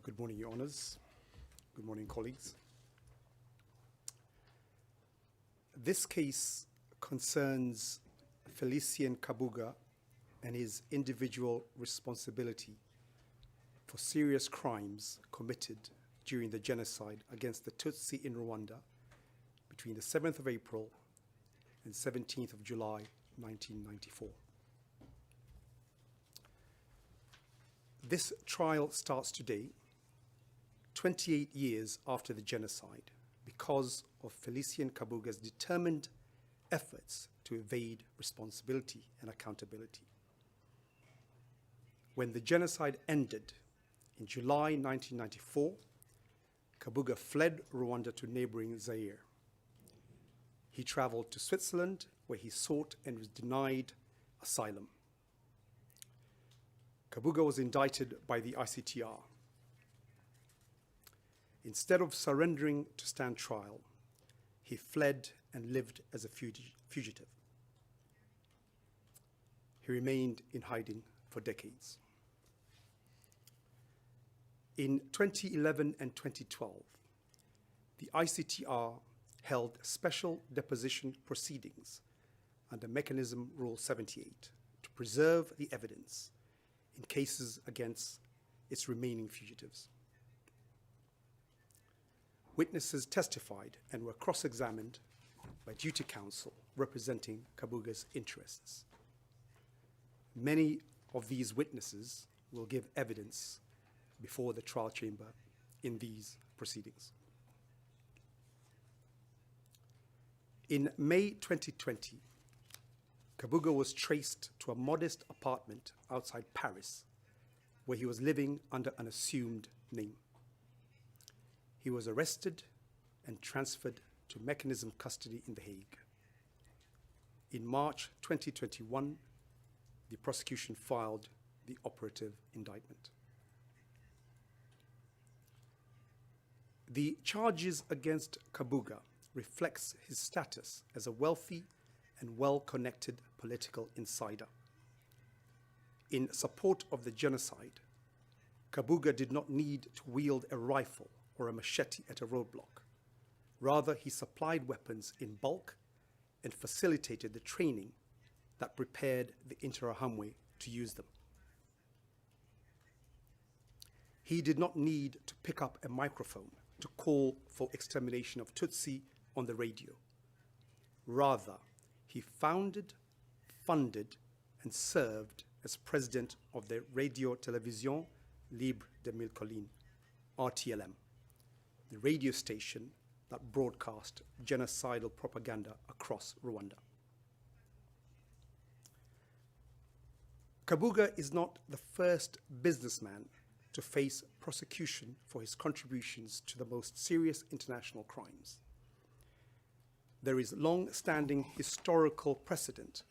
Good morning, Your Honours. Good morning, colleagues. This case concerns Felicien Kabuga and his individual responsibility for serious crimes committed during the genocide against the Tutsi in Rwanda between the 7th of April and 17th of July 1994. This trial starts today, 28 years after the genocide, because of Felicien Kabuga's determined efforts to evade responsibility and accountability. When the genocide ended in July 1994, Kabuga fled Rwanda to neighboring Zaire. He traveled to Switzerland, where he sought and was denied asylum. Kabuga was indicted by the ICTR. Instead of surrendering to stand trial, he fled and lived as a fugitive. He remained in hiding for decades. In 2011 and 2012, the ICTR held special deposition proceedings under Mechanism Rule 78 to preserve the evidence in cases against its remaining fugitives. Witnesses testified and were cross-examined by duty counsel representing Kabuga's interests. Many of these witnesses will give evidence before the trial chamber in these proceedings. In May 2020, Kabuga was traced to a modest apartment outside Paris, where he was living under an assumed name. He was arrested and transferred to Mechanism custody in The Hague. In March 2021, the prosecution filed the operative indictment. The charges against Kabuga reflects his status as a wealthy and well-connected political insider. In support of the genocide, Kabuga did not need to wield a rifle or a machete at a roadblock. Rather, he supplied weapons in bulk and facilitated the training that prepared the Interahamwe to use them. He did not need to pick up a microphone to call for extermination of Tutsi on the radio. Rather, he founded, funded, and served as president of the Radio Télévision Libre de Mille Collines, RTLM, the radio station that broadcast genocidal propaganda across Rwanda. Kabuga is not the first businessman to face prosecution for his contributions to the most serious international crimes. There is long-standing historical precedent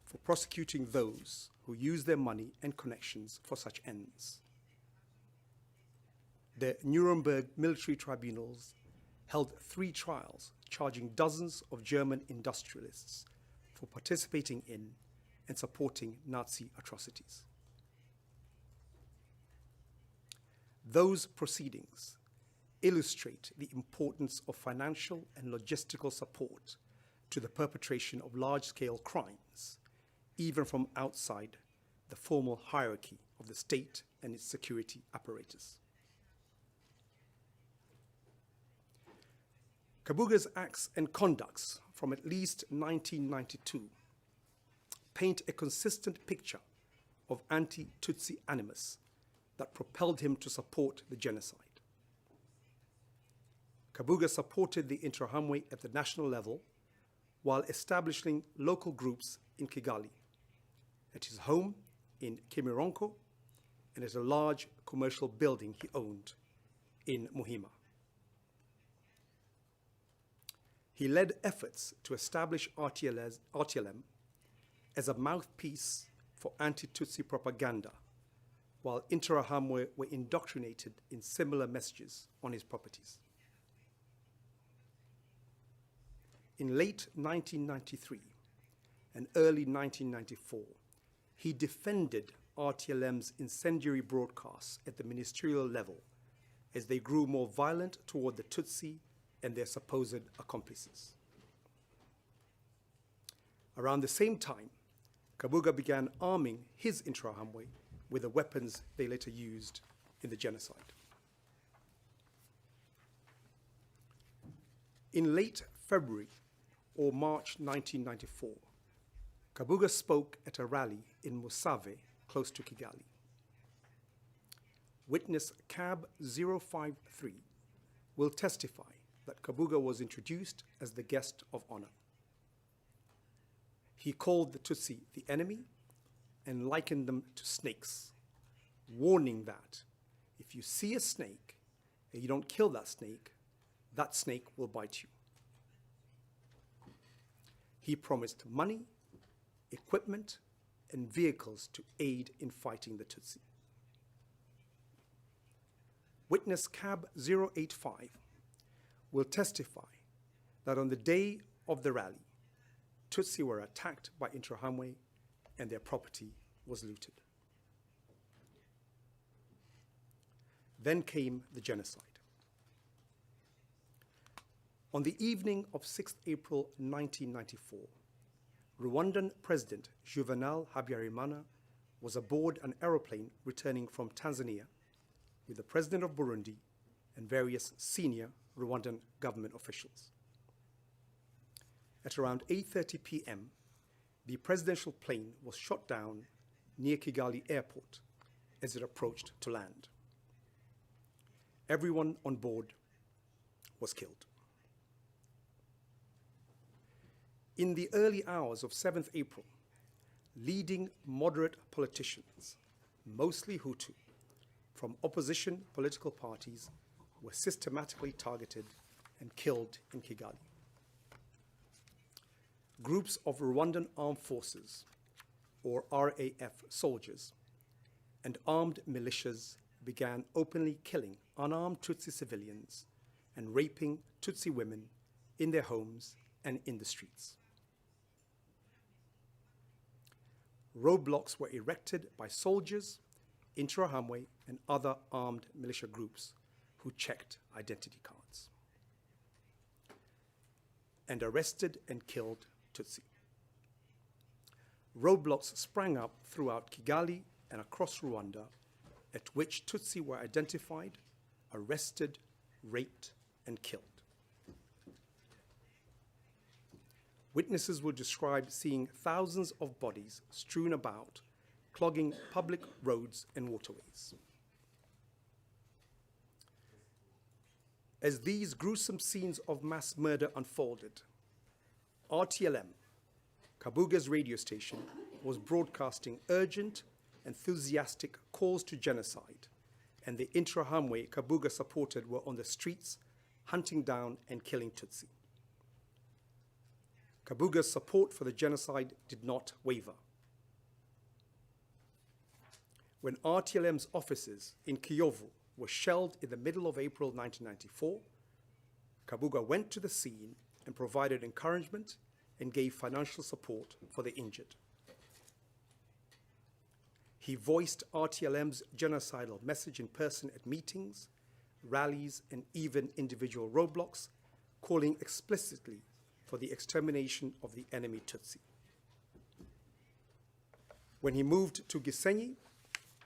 for prosecuting those who use their money and connections for such ends. The Nuremberg military tribunals held 3 trials charging dozens of German industrialists for participating in and supporting Nazi atrocities. Those proceedings illustrate the importance of financial and logistical support to the perpetration of large-scale crimes, even from outside the formal hierarchy of the state and its security apparatus. Kabuga's acts and conducts from at least 1992 paint a consistent picture of anti-Tutsi animus that propelled him to support the genocide. Kabuga supported the Interahamwe at the national level while establishing local groups in Kigali, at his home in Kimironko, and at a large commercial building he owned in Muhima. He led efforts to establish RTLM as a mouthpiece for anti-Tutsi propaganda, while Interahamwe were indoctrinated in similar messages on his properties. In late 1993 and early 1994, he defended RTLM's incendiary broadcasts at the ministerial level as they grew more violent toward the Tutsi and their supposed accomplices. Around the same time, Kabuga began arming his Interahamwe with the weapons they later used in the genocide. In late February or March 1994, Kabuga spoke at a rally in Musave, close to Kigali. Witness Cab 053 will testify that Kabuga was introduced as the guest of honor. He called the Tutsi the enemy and likened them to snakes, warning that if you see a snake and you don't kill that snake will bite you. He promised money, equipment, and vehicles to aid in fighting the Tutsi. Witness Cab 085 will testify that on the day of the rally, Tutsi were attacked by Interahamwe and their property was looted. Then came the genocide. On the evening of 6th April 1994, Rwandan President Juvenal Habyarimana was aboard an aeroplane returning from Tanzania with the President of Burundi and various senior Rwandan government officials. At around 8:30 p.m., the presidential plane was shot down near Kigali airport as it approached to land. Everyone on board was killed. In the early hours of 7th April, leading moderate politicians, mostly Hutu, from opposition political parties were systematically targeted and killed in Kigali. Groups of Rwandan Armed Forces, or RAF soldiers, and armed militias began openly killing unarmed Tutsi civilians and raping Tutsi women in their homes and in the streets. Roadblocks were erected by soldiers, Interahamwe, and other armed militia groups who checked identity cards and arrested and killed Tutsi. Roadblocks sprang up throughout Kigali and across Rwanda, at which Tutsi were identified, arrested, raped, and killed. Witnesses will describe seeing thousands of bodies strewn about, clogging public roads and waterways. As these gruesome scenes of mass murder unfolded, RTLM, Kabuga's radio station, was broadcasting urgent, enthusiastic calls to genocide, and the Interahamwe Kabuga supported were on the streets, hunting down and killing Tutsi. Kabuga's support for the genocide did not waver. When RTLM's offices in Kiyovu were shelled in the middle of April 1994, Kabuga went to the scene and provided encouragement and gave financial support for the injured. He voiced RTLM's genocidal message in person at meetings, rallies, and even individual roadblocks, calling explicitly for the extermination of the enemy Tutsi. When he moved to Gisenyi,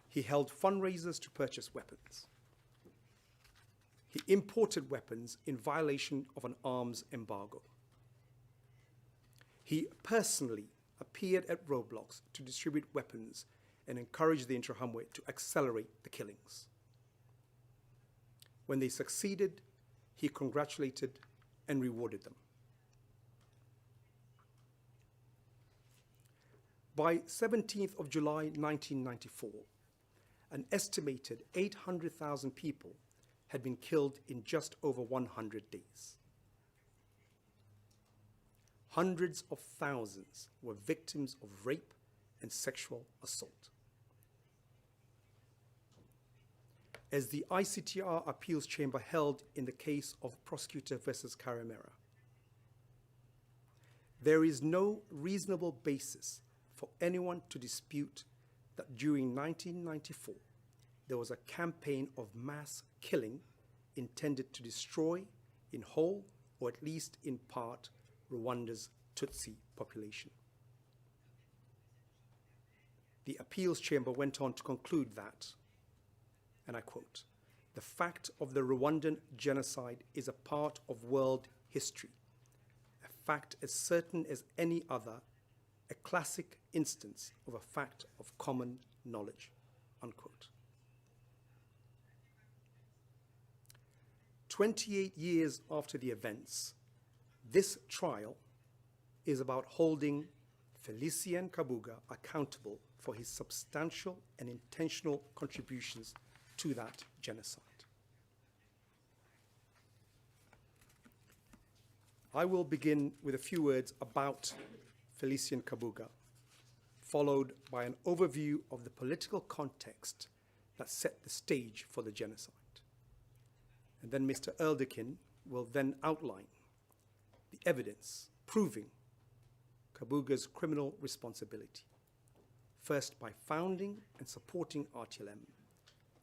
he held fundraisers to purchase weapons. He imported weapons in violation of an arms embargo. He personally appeared at roadblocks to distribute weapons and encouraged the Interahamwe to accelerate the killings. When they succeeded, he congratulated and rewarded them. By 17th of July 1994, an estimated 800,000 people had been killed in just over 100 days. Hundreds of thousands were victims of rape and sexual assault. As the ICTR Appeals Chamber held in the case of Prosecutor versus Karemera, there is no reasonable basis for anyone to dispute that during 1994, there was a campaign of mass killing intended to destroy in whole or at least in part Rwanda's Tutsi population. The appeals chamber went on to conclude that, and I quote, "The fact of the Rwandan genocide is a part of world history, a fact as certain as any other, a classic instance of a fact of common knowledge," unquote. 28 years after the events, this trial is about holding Felicien Kabuga accountable for his substantial and intentional contributions to that genocide. I will begin with a few words about Felicien Kabuga, followed by an overview of the political context that set the stage for the genocide. And then Mr. Elderkin will then outline the evidence proving Kabuga's criminal responsibility, first by founding and supporting RTLM,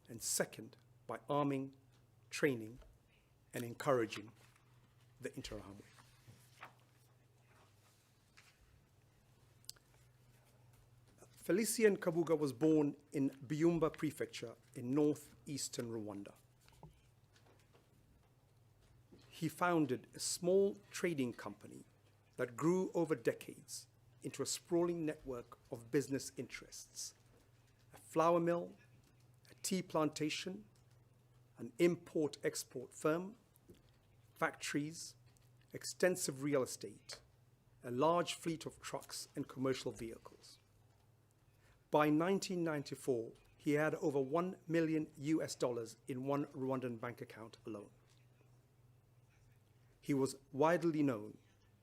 and second by arming, training, and encouraging the Interahamwe. Felicien Kabuga was born in Byumba Prefecture in northeastern Rwanda. He founded a small trading company that grew over decades into a sprawling network of business interests: a flour mill, a tea plantation, an import-export firm, factories, extensive real estate, a large fleet of trucks and commercial vehicles. By 1994, he had over $1 million in one Rwandan bank account alone. He was widely known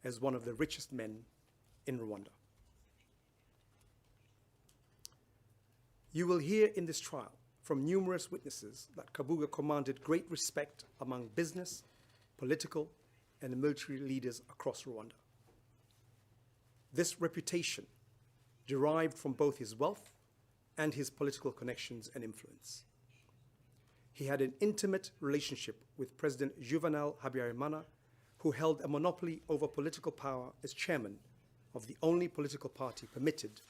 as one of the richest men in Rwanda. You will hear in this trial from numerous witnesses that Kabuga commanded great respect among business, political, and military leaders across Rwanda. This reputation derived from both his wealth and his political connections and influence. He had an intimate relationship with President Juvenal Habyarimana, who held a monopoly over political power as chairman of the only political party permitted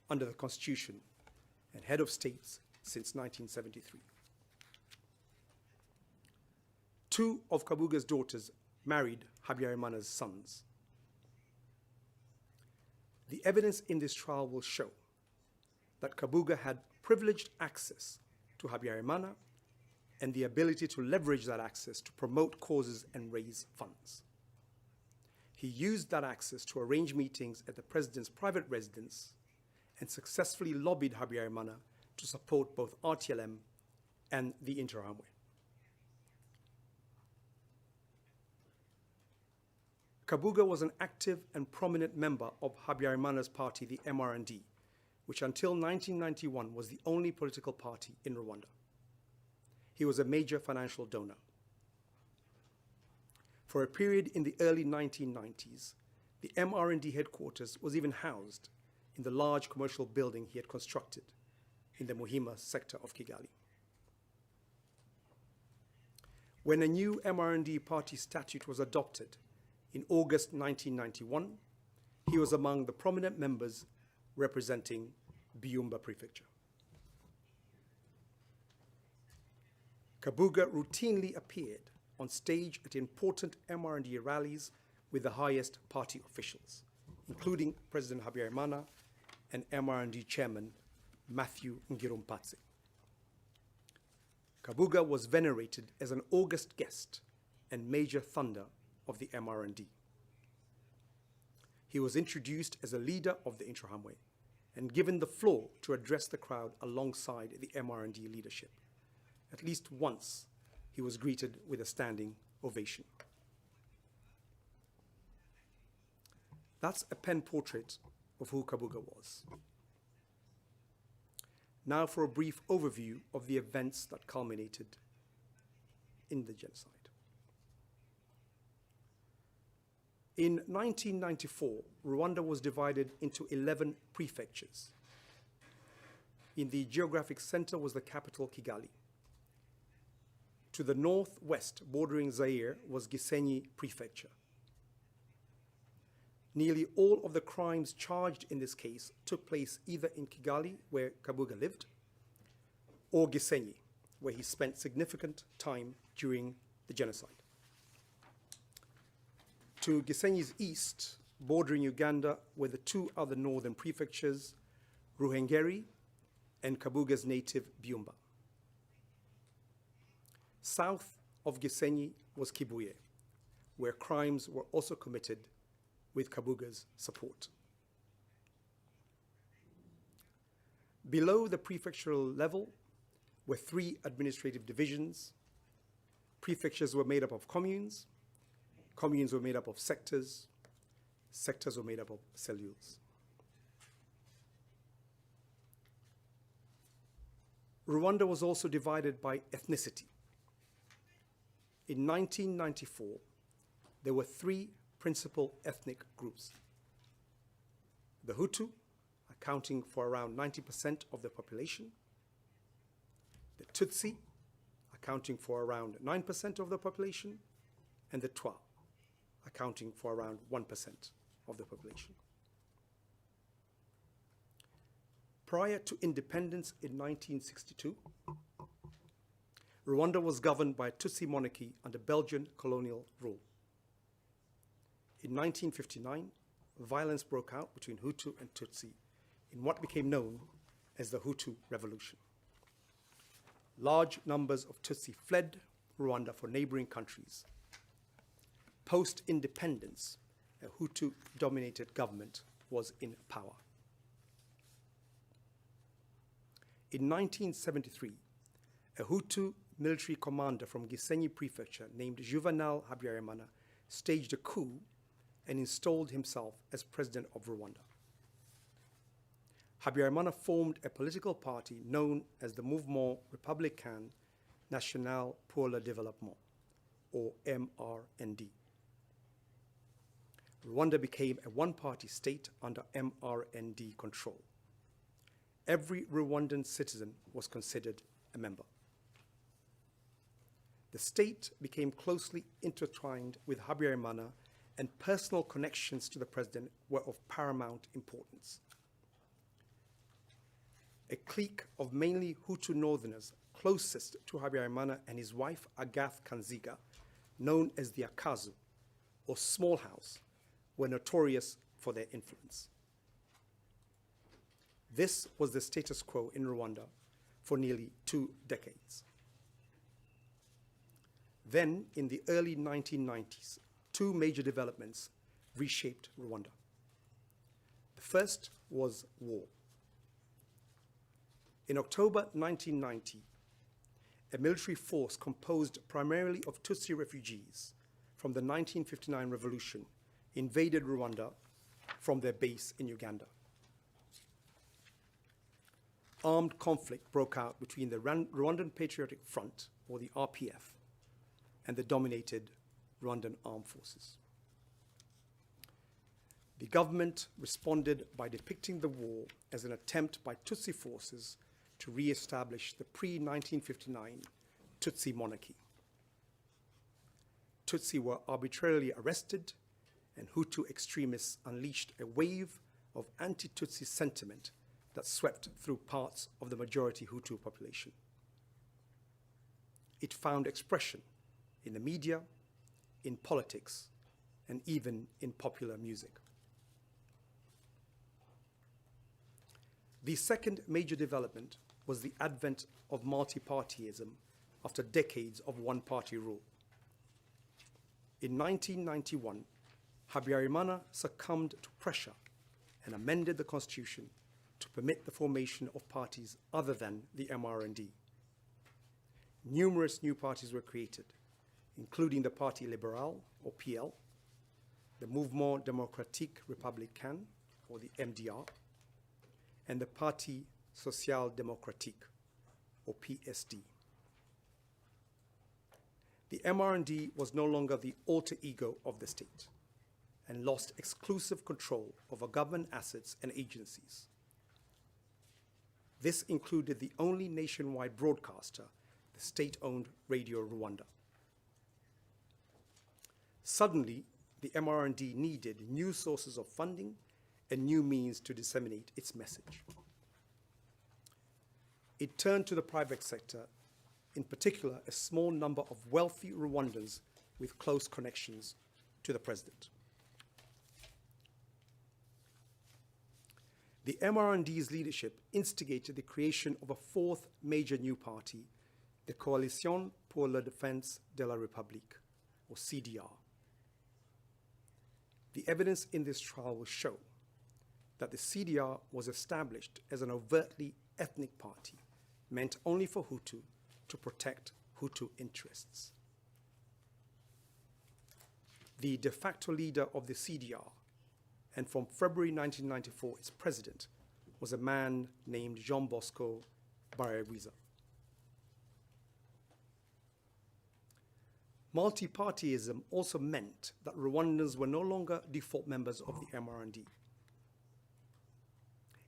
under the Constitution and head of states since 1973. Two of Kabuga's daughters married Habyarimana's sons. The evidence in this trial will show that Kabuga had privileged access to Habyarimana and the ability to leverage that access to promote causes and raise funds. He used that access to arrange meetings at the president's private residence and successfully lobbied Habyarimana to support both RTLM and the Interahamwe. Kabuga was an active and prominent member of Habyarimana's party, the MRND, which until 1991 was the only political party in Rwanda. He was a major financial donor. For a period in the early 1990s, the MRND headquarters was even housed in the large commercial building he had constructed in the Muhima sector of Kigali. When a new MRND party statute was adopted in August 1991, he was among the prominent members representing Byumba Prefecture. Kabuga routinely appeared on stage at important MRND rallies with the highest party officials, including President Habyarimana and MRND chairman Matthew Ngirumpatse. Kabuga was venerated as an august guest and major thunder of the MRND. He was introduced as a leader of the Interahamwe and given the floor to address the crowd alongside the MRND leadership. At least once, he was greeted with a standing ovation. That's a pen portrait of who Kabuga was. Now for a brief overview of the events that culminated in the genocide. In 1994, Rwanda was divided into 11 prefectures. In the geographic center was the capital, Kigali. To the northwest, bordering Zaire, was Gisenyi Prefecture. Nearly all of the crimes charged in this case took place either in Kigali, where Kabuga lived, or Gisenyi, where he spent significant time during the genocide. To Gisenyi's east, bordering Uganda, were the two other northern prefectures, Ruhengeri and Kabuga's native Byumba. South of Gisenyi was Kibuye, where crimes were also committed with Kabuga's support. Below the prefectural level were three administrative divisions. Prefectures were made up of communes. Communes were made up of sectors. Sectors were made up of cellules. Rwanda was also divided by ethnicity. In 1994, there were three principal ethnic groups. The Hutu, accounting for around 90% of the population. The Tutsi, accounting for around 9% of the population. And the Twa, accounting for around 1% of the population. Prior to independence in 1962, Rwanda was governed by a Tutsi monarchy under Belgian colonial rule. In 1959, violence broke out between Hutu and Tutsi in what became known as the Hutu Revolution. Large numbers of Tutsi fled Rwanda for neighboring countries. Post-independence, a Hutu-dominated government was in power. In 1973, a Hutu military commander from Gisenyi Prefecture named Juvenal Habyarimana staged a coup and installed himself as president of Rwanda. Habyarimana formed a political party known as the Mouvement Républicain National pour le Développement, or MRND. Rwanda became a one-party state under MRND control. Every Rwandan citizen was considered a member. The state became closely intertwined with Habyarimana, and personal connections to the president were of paramount importance. A clique of mainly Hutu northerners closest to Habyarimana and his wife Agath Kanziga, known as the Akazu, or Small House, were notorious for their influence. This was the status quo in Rwanda for nearly 2 decades. Then, in the early 1990s, 2 major developments reshaped Rwanda. The first was war. In October 1990, a military force composed primarily of Tutsi refugees from the 1959 revolution invaded Rwanda from their base in Uganda. Armed conflict broke out between the Rwandan Patriotic Front, or the RPF, and the dominated Rwandan armed forces. The government responded by depicting the war as an attempt by Tutsi forces to re-establish the pre-1959 Tutsi monarchy. Tutsi were arbitrarily arrested, and Hutu extremists unleashed a wave of anti-Tutsi sentiment that swept through parts of the majority Hutu population. It found expression in the media, in politics, and even in popular music. The second major development was the advent of multi-partyism after decades of one-party rule. In 1991, Habyarimana succumbed to pressure and amended the constitution to permit the formation of parties other than the MRND. Numerous new parties were created, including the Parti Libéral, or PL, the Mouvement Démocratique Républicain, or the MDR, and the Parti Social Démocratique, or PSD. The MRND was no longer the alter ego of the state and lost exclusive control over government assets and agencies. This included the only nationwide broadcaster, the state-owned Radio Rwanda. Suddenly, the MRND needed new sources of funding and new means to disseminate its message. It turned to the private sector, in particular a small number of wealthy Rwandans with close connections to the president. The MRND's leadership instigated the creation of a fourth major new party, the Coalition pour la Défense de la République, or CDR. The evidence in this trial will show that the CDR was established as an overtly ethnic party meant only for Hutu to protect Hutu interests. The de facto leader of the CDR, and from February 1994 its president, was a man named Jean Bosco Barayagwiza. Multi-partyism also meant that Rwandans were no longer default members of the MRND.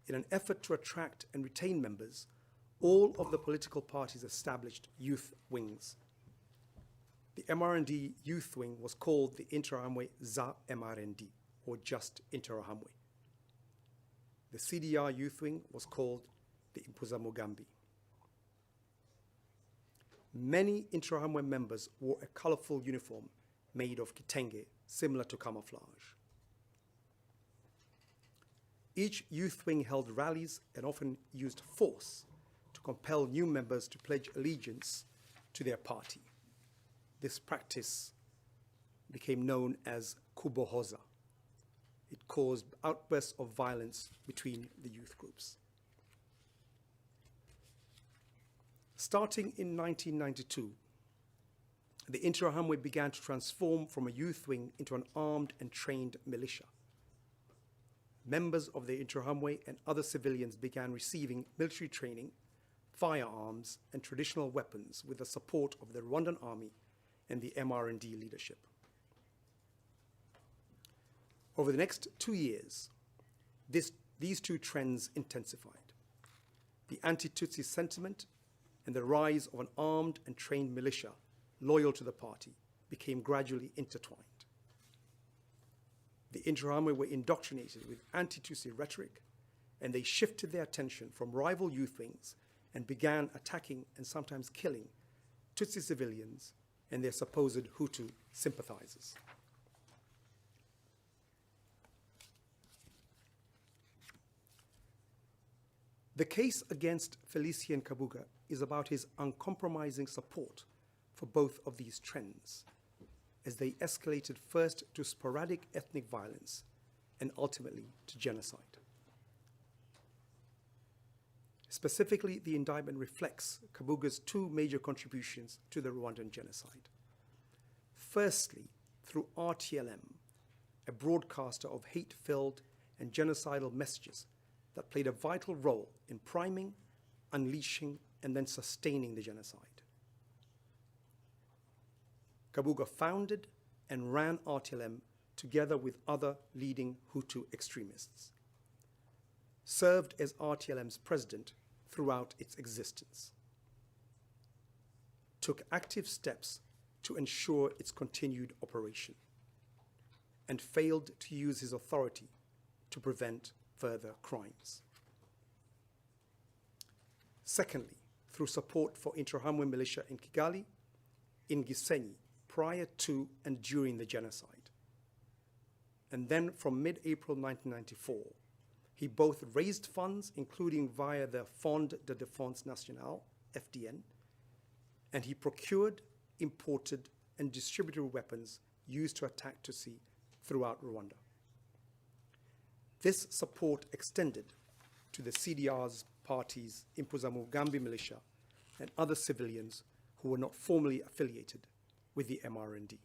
In an effort to attract and retain members, all of the political parties established youth wings. The MRND youth wing was called the Interahamwe za MRND, or just Interahamwe. The CDR youth wing was called the Impuzamugambi. Many Interahamwe members wore a colorful uniform made of kitenge, similar to camouflage. Each youth wing held rallies and often used force to compel new members to pledge allegiance to their party. This practice became known as kubohoza. It caused outbursts of violence between the youth groups. Starting in 1992, the Interahamwe began to transform from a youth wing into an armed and trained militia. Members of the Interahamwe and other civilians began receiving military training, firearms, and traditional weapons with the support of the Rwandan army and the MRND leadership. Over the next 2 years, these two trends intensified. The anti-Tutsi sentiment and the rise of an armed and trained militia loyal to the party became gradually intertwined. The Interahamwe were indoctrinated with anti-Tutsi rhetoric, and they shifted their attention from rival youth wings and began attacking and sometimes killing Tutsi civilians and their supposed Hutu sympathizers. The case against Felicien Kabuga is about his uncompromising support for both of these trends, as they escalated first to sporadic ethnic violence and ultimately to genocide. Specifically, the indictment reflects Kabuga's two major contributions to the Rwandan genocide. Firstly, through RTLM, a broadcaster of hate-filled and genocidal messages that played a vital role in priming, unleashing, and then sustaining the genocide. Kabuga founded and ran RTLM together with other leading Hutu extremists, served as RTLM's president throughout its existence, took active steps to ensure its continued operation, and failed to use his authority to prevent further crimes. Secondly, through support for Interahamwe militia in Kigali, in Gisenyi, prior to and during the genocide. And then from mid-April 1994, he both raised funds, including via the Fonds de Défense Nationale, FDN, and he procured, imported, and distributed weapons used to attack Tutsi throughout Rwanda. This support extended to the CDR's parties, Impuzamugambi militia, and other civilians who were not formally affiliated with the MRND.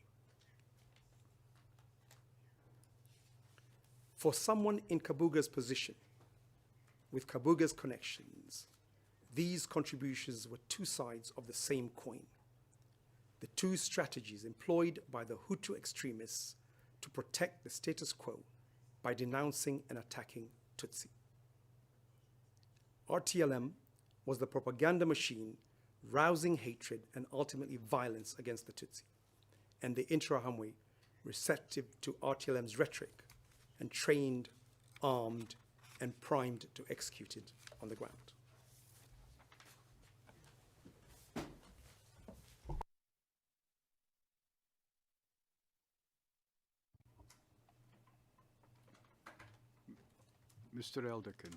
For someone in Kabuga's position, with Kabuga's connections, these contributions were two sides of the same coin. The two strategies employed by the Hutu extremists to protect the status quo by denouncing and attacking Tutsi. RTLM was the propaganda machine rousing hatred and ultimately violence against the Tutsi, and the Interahamwe receptive to RTLM's rhetoric and trained, armed, and primed to execute it on the ground. Mr. Elderkin.